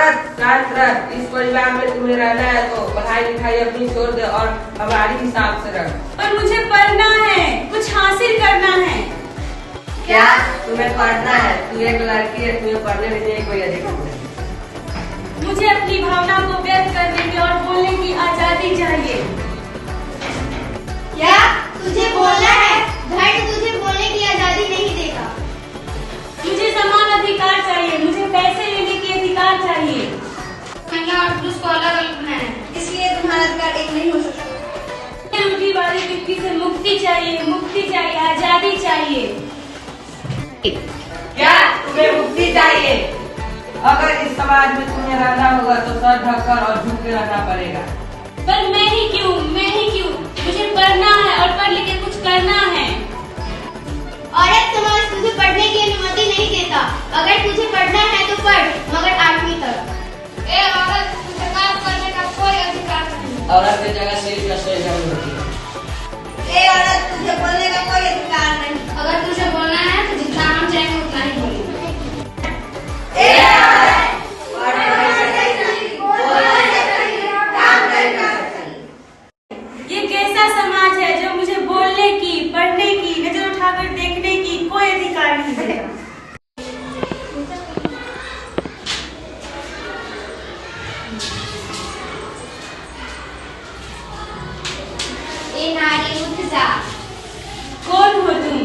औरत शांत रह। इस परिवार में तुम्हें रहना है तो पढ़ाई लिखाई अपनी छोड़ दे और हमारी हिसाब से रह। पर मुझे पढ़ना है, कुछ हासिल करना है। क्या तुम्हें पढ़ना है? तू एक लड़की है, तुम्हें पढ़ने में कोई अधिकार नहीं। मुझे अपनी भावना को व्यक्त करने की और बोलने की आजादी चाहिए। क्या तुझे बोलना है? घर तुझे बोलने की आजादी नहीं देगा। मुझे समान अधिकार चाहिए, मुझे पैसे लेने की अधिकार चाहिए। महिला और पुरुष को अलग अलग बनाना है, इसलिए तुम्हारा अधिकार एक नहीं हो सकता। रूढ़ी वाली विधि से मुक्ति चाहिए, मुक्ति चाहिए, आजादी चाहिए। क्या तुम्हें मुक्ति चाहिए? अगर इस समाज में तुम्हें रहना होगा तो सर ढककर और झुक के रहना पड़ेगा। पर मैं ही क्यों? मुझे पढ़ना है और पढ़ लिख के कुछ करना है। औरत समाज तुझे पढ़ने की अनुमति नहीं देता। अगर तुझे पढ़ना है तो पढ़, मगर 8वीं तक। ए औरत, तुझे काम करने का कोई अधिकार नहीं। औरत की जगह सिर्फ का सही जरूर होती है। ए औरत, तुझे बोलने का कोई अधिकार नहीं। अगर तुझे बोलना है तो जितना हम चाहेंगे उतना ही बोलेंगे। ये कैसा समाज है जो मुझे बोलने की, पढ़ने की, नजर उठाकर देखने की कोई अधिकार नहीं देता। ए नारी, उठ जा। कौन हो तुम?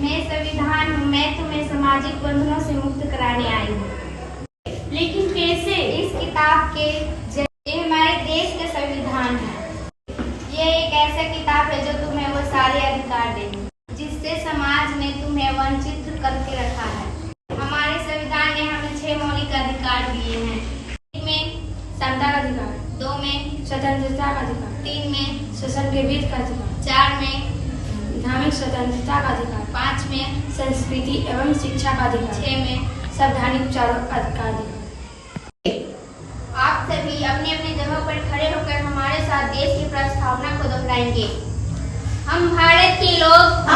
मैं संविधान हूँ। मैं तुम्हें सामाजिक बंधनों से मुक्त कराने आई हूँ। लेकिन कैसे? इस किताब के ये हमारे देश का संविधान है। ये एक ऐसा किताब है जो तुम्हें वो सारे अधिकार देगी जिससे समाज ने तुम्हें वंचित करके रखा है। हमारे संविधान ने हमें 6 मौलिक अधिकार दिए हैं। 1 में समता का अधिकार, 2 में स्वतंत्रता का अधिकार, 3 में शोषण के विरुद्ध का अधिकार, 4 में धार्मिक स्वतंत्रता का अधिकार, 5 में संस्कृति एवं शिक्षा का अधिकार, 6 में संवैधानिक उपचारों का अधिकार। आप सभी अपने अपने जगह पर खड़े होकर हमारे साथ देश की प्रस्तावना को दोहराएंगे। हम भारत के लोग